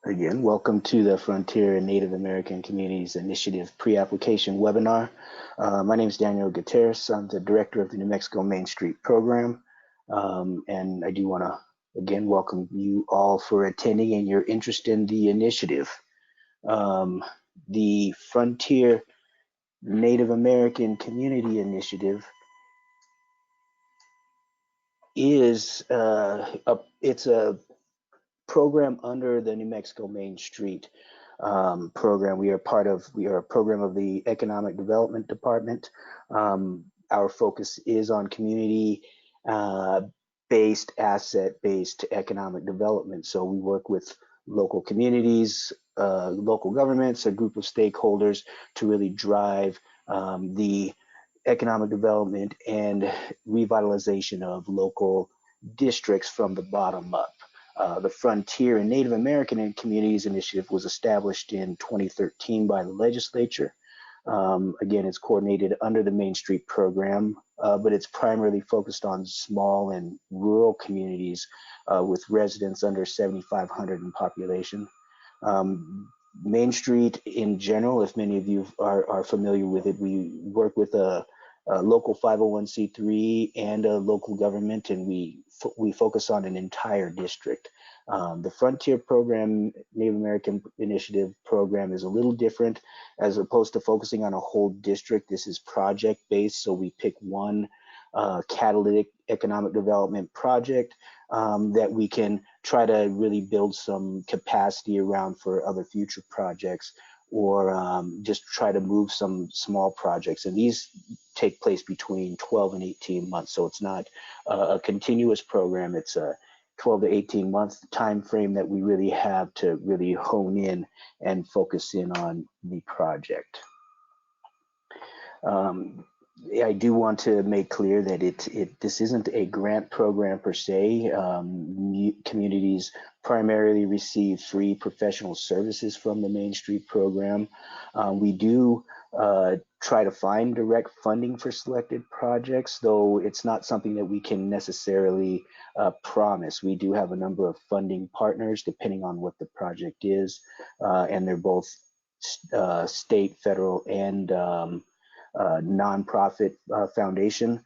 Again, welcome to the Frontier and Native American Communities Initiative pre-application webinar. My name is Daniel Gutierrez. I'm the director of the New Mexico Main Street program. And I do want to, again, welcome you all for attending and your interest in the initiative. The Frontier Native American Community Initiative is it's a program under the New Mexico Main Street program. We are a program of the Economic Development Department. Our focus is on community based, asset-based economic development. So we work with local communities, local governments, a group of stakeholders to really drive the economic development and revitalization of local districts from the bottom up. The Frontier and Native American Communities Initiative was established in 2013 by the legislature. Again, it's coordinated under the Main Street program, but it's primarily focused on small and rural communities with residents under 7,500 in population. Main Street in general, if many of you are familiar with it, we work with a local 501c3 and a local government, and we focus on an entire district. The Frontier program, Native American Initiative program, is a little different. As opposed to focusing on a whole district, this is project based, so we pick one catalytic economic development project that we can try to really build some capacity around for other future projects, or just try to move some small projects. And these take place between 12 and 18 months. So it's not a continuous program. It's a 12 to 18 month time frame that we really have to really hone in and focus in on the project. I do want to make clear that this isn't a grant program per se. Communities primarily receive free professional services from the Main Street program. We do try to find direct funding for selected projects, though it's not something that we can necessarily promise. We do have a number of funding partners depending on what the project is, and they're both state, federal, and nonprofit foundation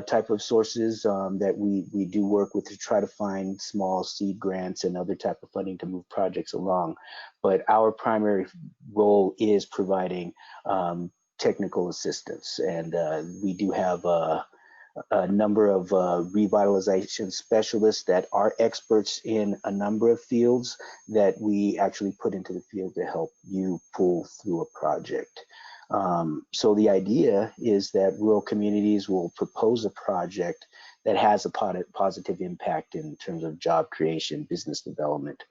type of sources that we do work with to try to find small seed grants and other type of funding to move projects along. But our primary role is providing technical assistance, and we do have a number of revitalization specialists that are experts in a number of fields that we actually put into the field to help you pull through a project. So the idea is that rural communities will propose a project that has a positive impact in terms of job creation, business development,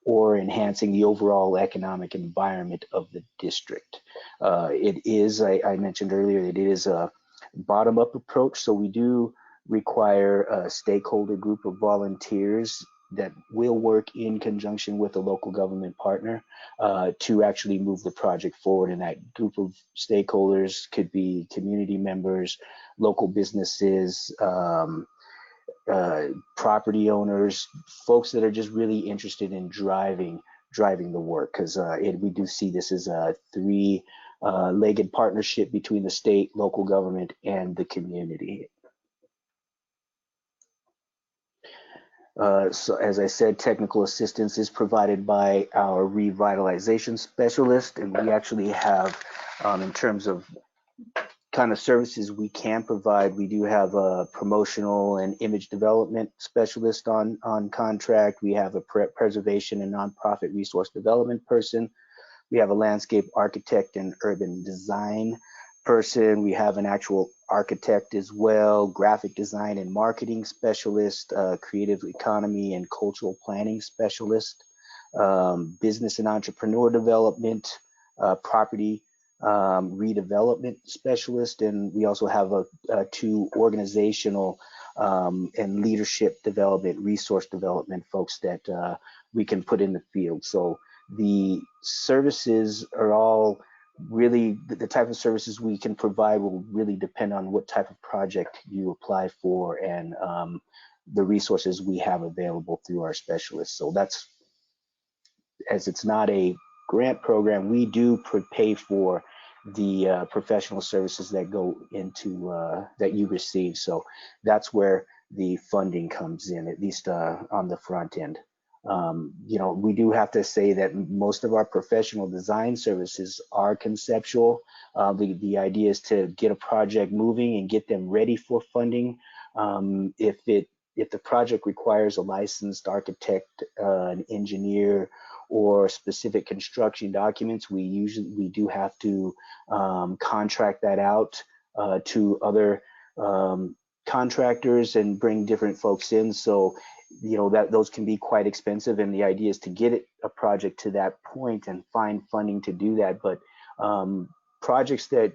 or enhancing the overall economic environment of the district. It is, I mentioned earlier, it is a bottom-up approach, so we do require a stakeholder group of volunteers that will work in conjunction with a local government partner to actually move the project forward. And that group of stakeholders could be community members, local businesses, property owners, folks that are just really interested in driving the work, because we do see this as a three-legged partnership between the state, local government, and the community. So as I said, technical assistance is provided by our revitalization specialist, and we actually have, in terms of kind of services we can provide, we do have a promotional and image development specialist on contract. We have a preservation and nonprofit resource development person. We have a landscape architect and urban design person. We have an actual architect as well, graphic design and marketing specialist, creative economy and cultural planning specialist, business and entrepreneur development, property redevelopment specialist, and we also have two organizational and leadership development, resource development folks that we can put in the field. So the services are all really, the type of services we can provide will really depend on what type of project you apply for and the resources we have available through our specialists. So that's as it's not a grant program, we do pay for the professional services that go into that you receive. So that's where the funding comes in, at least on the front end. You know, we do have to say that most of our professional design services are conceptual. The idea is to get a project moving and get them ready for funding. If the project requires a licensed architect, an engineer, or specific construction documents, we do have to contract that out to other contractors and bring different folks in. So, you know, that those can be quite expensive, and the idea is to get a project to that point and find funding to do that. But projects that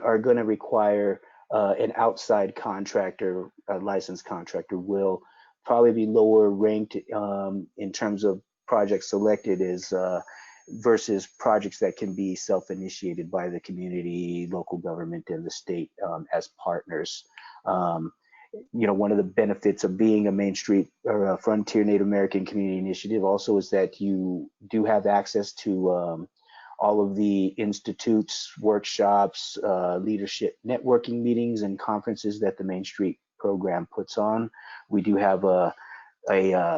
are going to require an outside contractor, a licensed contractor, will probably be lower ranked in terms of projects selected as versus projects that can be self-initiated by the community, local government, and the state as partners. You know, one of the benefits of being a Main Street or a Frontier Native American Community Initiative also is that you do have access to all of the institutes, workshops, leadership networking meetings and conferences that the Main Street program puts on. We do have a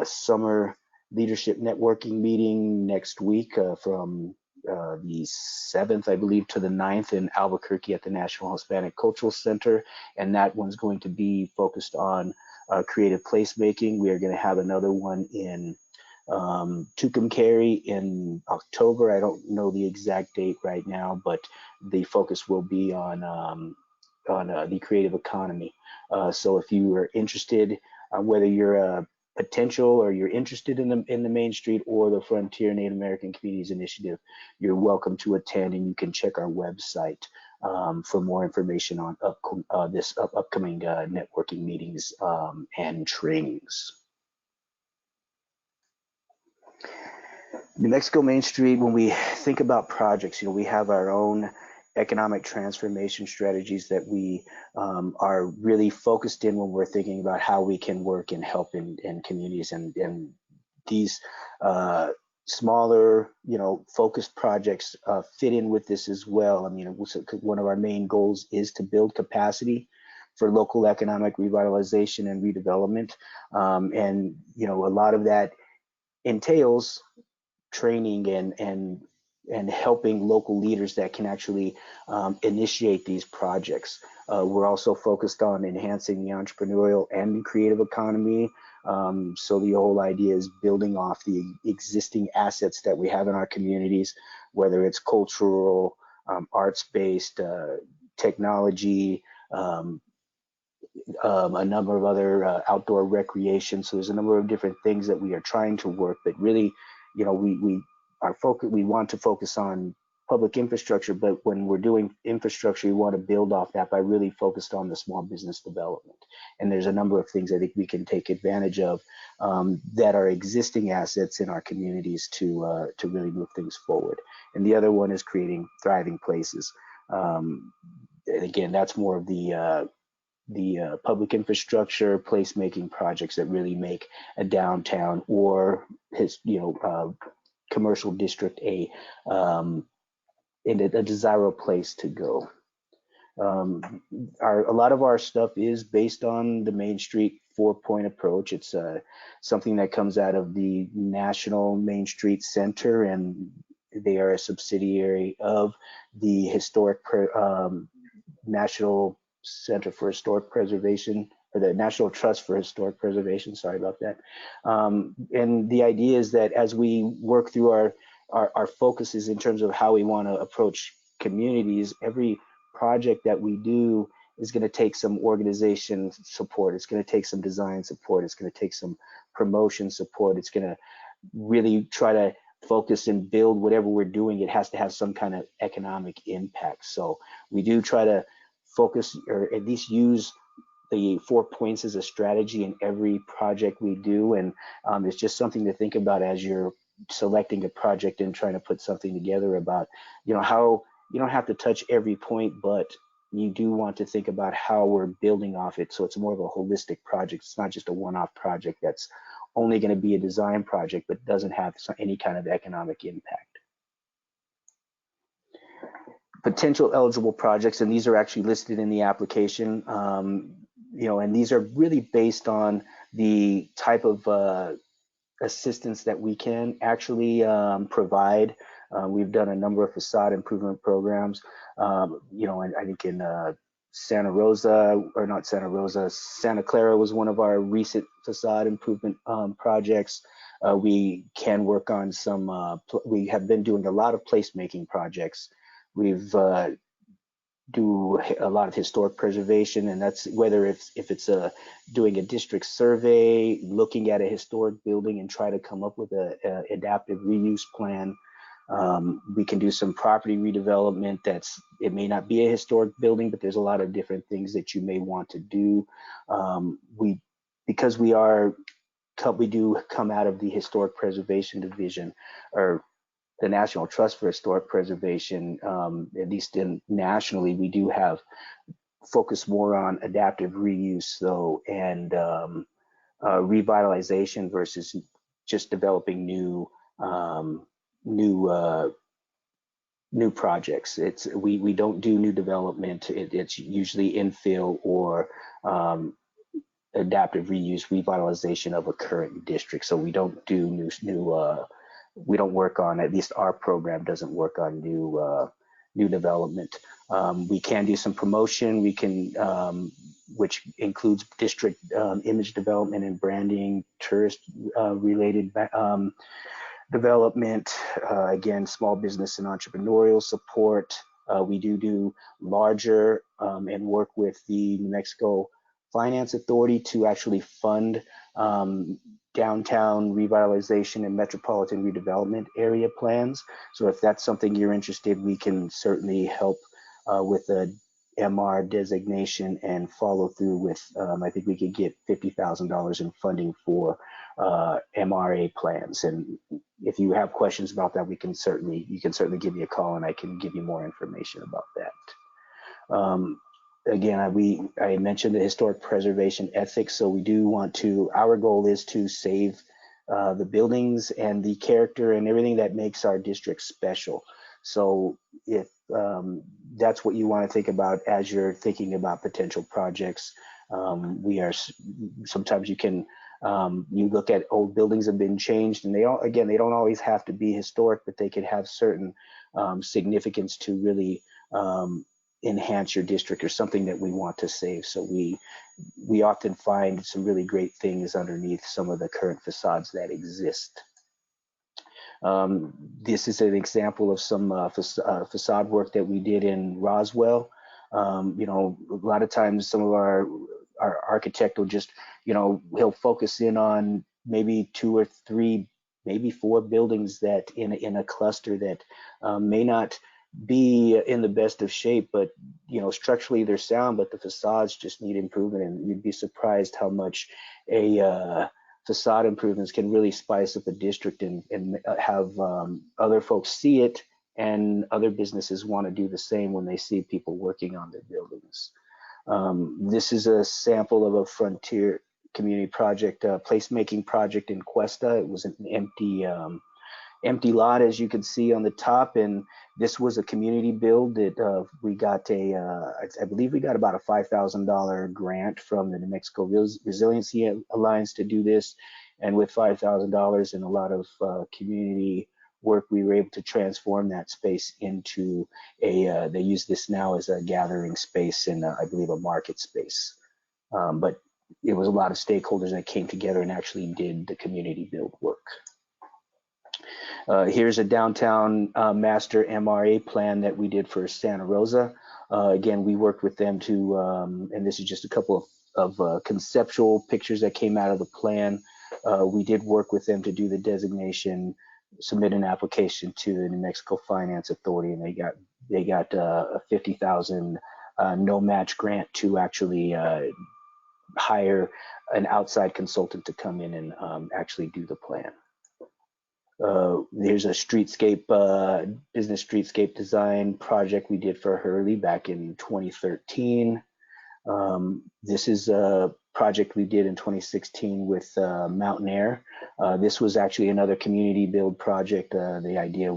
summer leadership networking meeting next week from the 7th, I believe, to the 9th in Albuquerque at the National Hispanic Cultural Center. And that one's going to be focused on creative placemaking. We are going to have another one in Tucumcari in October. I don't know the exact date right now, but the focus will be on the creative economy. So if you are interested, whether you're a potential or you're interested in the Main Street or the Frontier Native American Communities Initiative, you're welcome to attend, and you can check our website for more information on upcoming networking meetings and trainings. New Mexico Main Street, when we think about projects, you know, we have our own economic transformation strategies that we are really focused in when we're thinking about how we can work and help in communities, and these smaller, you know, focused projects fit in with this as well. I mean, one of our main goals is to build capacity for local economic revitalization and redevelopment, and you know, a lot of that entails training and helping local leaders that can actually initiate these projects. We're also focused on enhancing the entrepreneurial and the creative economy. So the whole idea is building off the existing assets that we have in our communities, whether it's cultural, arts-based, technology, a number of other outdoor recreation. So there's a number of different things that we are trying to work, but really, you know, we want to focus on public infrastructure, but when we're doing infrastructure, we want to build off that by really focused on the small business development. And there's a number of things I think we can take advantage of that are existing assets in our communities to really move things forward. And the other one is creating thriving places. And again, that's more of the public infrastructure placemaking projects that really make a downtown or commercial district a desirable place to go. A lot of our stuff is based on the Main Street 4-point approach. It's something that comes out of the National Main Street Center, and they are a subsidiary of the National Center for Historic Preservation, or the National Trust for Historic Preservation. Sorry about that. And the idea is that as we work through our focuses in terms of how we want to approach communities, every project that we do is going to take some organization support. It's going to take some design support. It's going to take some promotion support. It's going to really try to focus and build whatever we're doing. It has to have some kind of economic impact. So we do try to focus, or at least use, the 4 points as a strategy in every project we do. And it's just something to think about as you're selecting a project and trying to put something together about, you know, how you don't have to touch every point, but you do want to think about how we're building off it. So it's more of a holistic project. It's not just a one-off project that's only going to be a design project, but doesn't have any kind of economic impact. Potential eligible projects, and these are actually listed in the application, and these are really based on the type of assistance that we can actually provide. We've done a number of facade improvement programs, and I think in Santa Clara was one of our recent facade improvement projects. We can work on some, we have been doing a lot of placemaking projects. We've do a lot of historic preservation, and that's whether if it's doing a district survey, looking at a historic building and try to come up with a adaptive reuse plan. We can do some property redevelopment. It may not be a historic building, but there's a lot of different things that you may want to do. Because we do come out of the historic preservation division, or the National Trust for Historic Preservation, at least nationally, we do have focus more on adaptive reuse, though, and revitalization versus just developing new projects. We don't do new development. It's usually infill or adaptive reuse, revitalization of a current district. So we don't do we don't work on, at least our program doesn't work on new development. We can do some promotion. We can, which includes district image development and branding, tourist related development, again, small business and entrepreneurial support. We do larger and work with the New Mexico Finance Authority to actually fund downtown revitalization and metropolitan redevelopment area plans. So if that's something you're interested, we can certainly help with a MR designation and follow through with, I think we could get $50,000 in funding for MRA plans. And if you have questions about that, you can certainly give me a call and I can give you more information about that. Again, I mentioned the historic preservation ethics. So we do want to, our goal is to save the buildings and the character and everything that makes our district special. So if that's what you want to think about as you're thinking about potential projects, sometimes you can, you look at old buildings have been changed, and they don't always have to be historic, but they could have certain significance to really enhance your district or something that we want to save. So we often find some really great things underneath some of the current facades that exist. This is an example of some facade work that we did in Roswell. A lot of times some of our architect will just, he'll focus in on maybe 2 or 3, maybe 4 buildings that in a cluster that may not be in the best of shape, but structurally they're sound, but the facades just need improvement. And you'd be surprised how much a facade improvements can really spice up a district and have other folks see it, and other businesses want to do the same when they see people working on their buildings. This is a sample of a Frontier community project, placemaking project in Cuesta. It was an empty lot, as you can see on the top, and this was a community build that we got I believe we got about a $5,000 grant from the New Mexico Resiliency Alliance to do this, and with $5,000 and a lot of community work, we were able to transform that space into they use this now as a gathering space and I believe a market space, but it was a lot of stakeholders that came together and actually did the community build work. Here's a downtown master MRA plan that we did for Santa Rosa. Again, we worked with them to, and this is just a couple of conceptual pictures that came out of the plan. We did work with them to do the designation, submit an application to the New Mexico Finance Authority, and they got a $50,000 no match grant to actually hire an outside consultant to come in and actually do the plan. There's a streetscape, business streetscape design project we did for Hurley back in 2013. This is a project we did in 2016 with Mountain Air. This was actually another community build project. The idea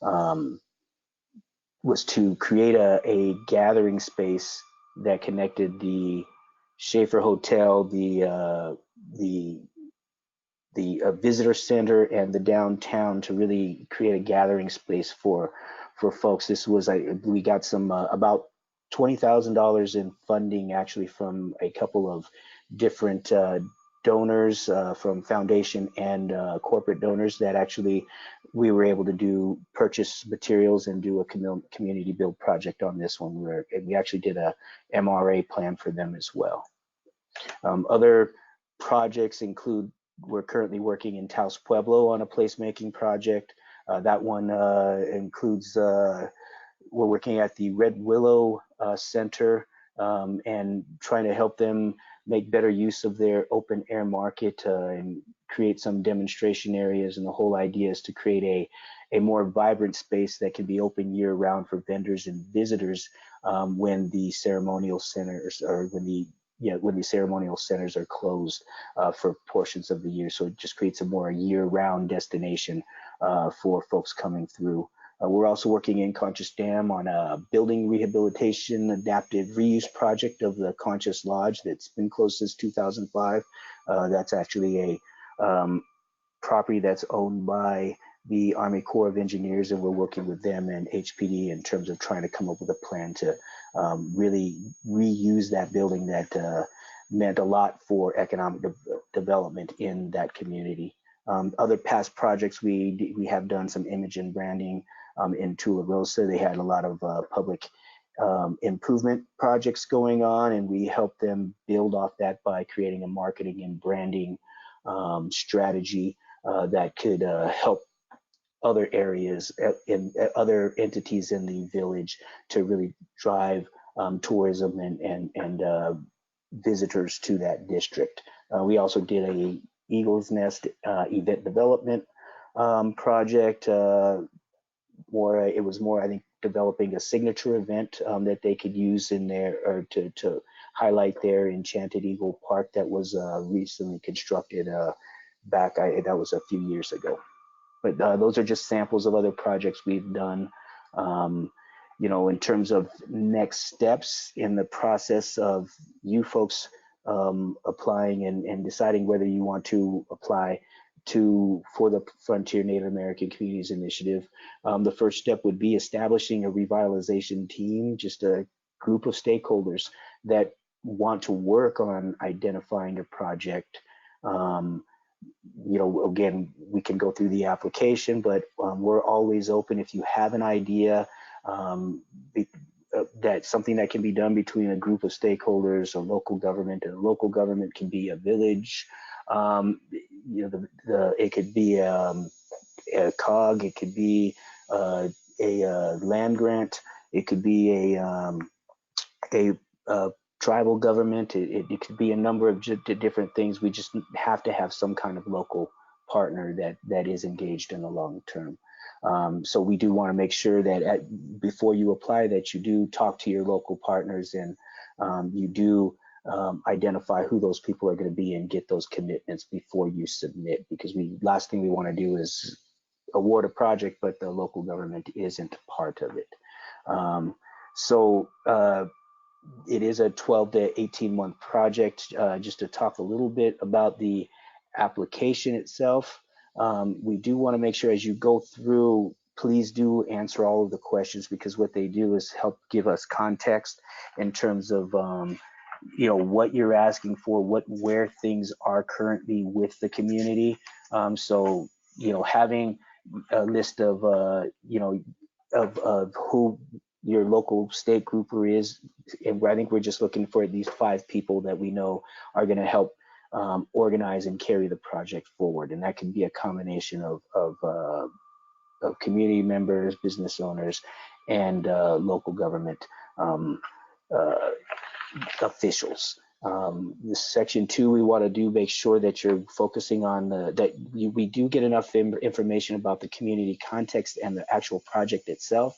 um, was to create a gathering space that connected the Schaefer Hotel, the visitor center, and the downtown to really create a gathering space for folks. This was we got some about $20,000 in funding actually from a couple of different donors from foundation and corporate donors that actually we were able to do purchase materials and do a community build project on this one. We actually did a MRA plan for them as well. Other projects include, we're currently working in Taos Pueblo on a placemaking project. That one includes, we're working at the Red Willow Center and trying to help them make better use of their open air market and create some demonstration areas. And the whole idea is to create a more vibrant space that can be open year round for vendors and visitors when the ceremonial centers or when the ceremonial centers are closed for portions of the year. So it just creates a more year-round destination for folks coming through. We're also working in Conscious Dam on a building rehabilitation adaptive reuse project of the Conscious Lodge that's been closed since 2005. That's actually a property that's owned by the Army Corps of Engineers, and we're working with them and HPD in terms of trying to come up with a plan to really reuse that building that meant a lot for economic development in that community. Other past projects, we have done some image and branding in Tularosa. They had a lot of public improvement projects going on, and we helped them build off that by creating a marketing and branding strategy that could help other areas in other entities in the village to really drive tourism and visitors to that district. We also did a Eagle's Nest event development project. It was more, I think, developing a signature event that they could use in there or to highlight their Enchanted Eagle Park that was recently constructed that was a few years ago. But those are just samples of other projects we've done. In terms of next steps in the process of you folks applying and deciding whether you want to apply for the Frontier Native American Communities Initiative. The first step would be establishing a revitalization team, just a group of stakeholders that want to work on identifying a project. Again, we can go through the application, but we're always open. If you have an idea that's something that can be done between a group of stakeholders, a local government, and a local government can be a village. It could be a COG, it could be a land grant, it could be a tribal government. It could be a number of different things. We just have to have some kind of local partner that is engaged in the long term. So we do want to make sure that before you apply, that you do talk to your local partners and you do identify who those people are going to be and get those commitments before you submit, because last thing we want to do is award a project, but the local government isn't part of it. It is a 12 to 18 month project. Just to talk a little bit about the application itself, we do want to make sure as you go through, please do answer all of the questions, because what they do is help give us context in terms of what you're asking for, where things are currently with the community. So having a list of of who your local state grouper is, and I think we're just looking for at least 5 people that we know are going to help organize and carry the project forward, and that can be a combination of community members, business owners, and local government officials. This section 2, we want to make sure that you're focusing on we do get enough information about the community context and the actual project itself.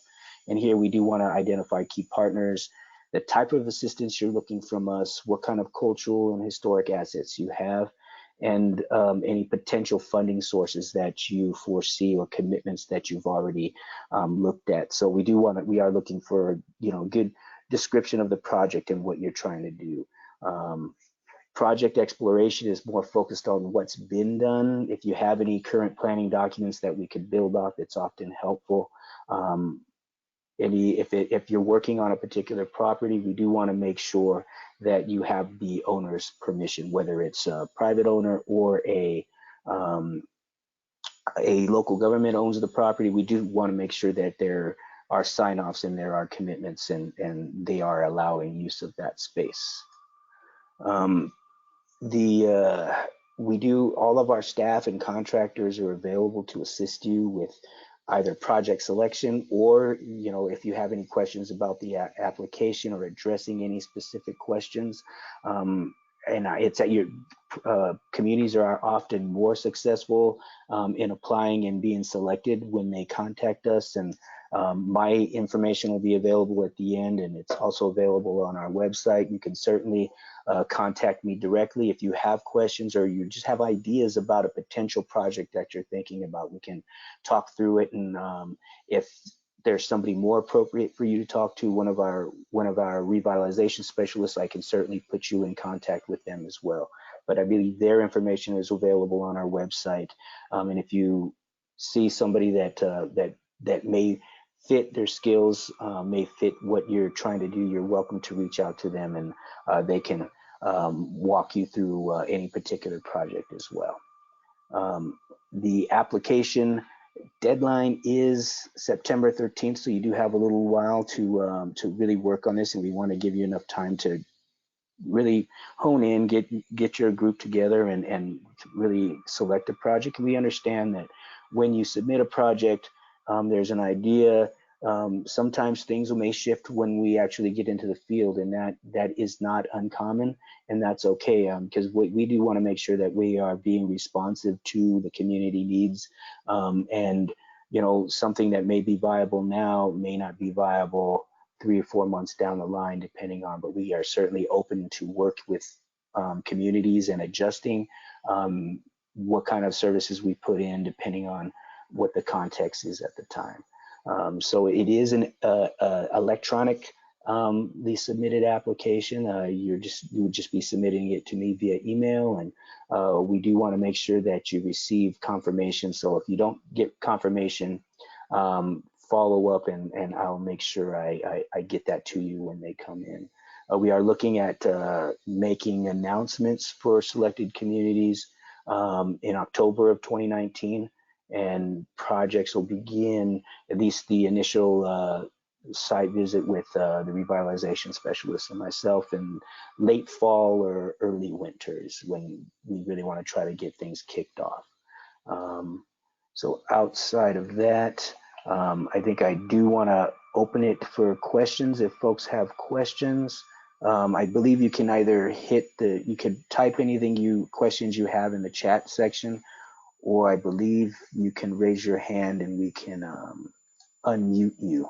And here we do want to identify key partners, the type of assistance you're looking from us, what kind of cultural and historic assets you have, and any potential funding sources that you foresee or commitments that you've already looked at. So we are looking for, good description of the project and what you're trying to do. Project exploration is more focused on what's been done. If you have any current planning documents that we could build off, it's often helpful. If you're working on a particular property, we do want to make sure that you have the owner's permission, whether it's a private owner or a local government owns the property. We do want to make sure that there are sign-offs and there are commitments, and they are allowing use of that space. All of our staff and contractors are available to assist you with either project selection, or if you have any questions about the application or addressing any specific questions. It's at your communities are often more successful in applying and being selected when they contact us, and my information will be available at the end, and it's also available on our website. You can certainly contact me directly if you have questions or you just have ideas about a potential project that you're thinking about. We can talk through it, and if there's somebody more appropriate for you to talk to, one of our revitalization specialists, I can certainly put you in contact with them as well. But I believe their information is available on our website, and if you see somebody that may fit their skills, may fit what you're trying to do, you're welcome to reach out to them, and they can walk you through any particular project as well. The application deadline is September 13th, so you do have a little while to really work on this, and we want to give you enough time to really hone in, get your group together, and really select a project. And we understand that when you submit a project, there's an idea. Sometimes things may shift when we actually get into the field, and that is not uncommon, and that's okay, because we do want to make sure that we are being responsive to the community needs, and something that may be viable now may not be viable 3 or 4 months down the line, depending on, but we are certainly open to work with communities and adjusting what kind of services we put in depending on what the context is at the time. So it is an electronic the submitted application. You would just be submitting it to me via email, and we do want to make sure that you receive confirmation. So if you don't get confirmation, follow up, and I'll make sure I get that to you when they come in. We are looking at making announcements for selected communities in October of 2019, and projects will begin, at least the initial site visit with the revitalization specialist and myself, in late fall or early winters, when we really want to try to get things kicked off. So outside of that, I think I do want to open it for questions if folks have questions. I believe you can either you can type questions you have in the chat section, or I believe you can raise your hand and we can unmute you.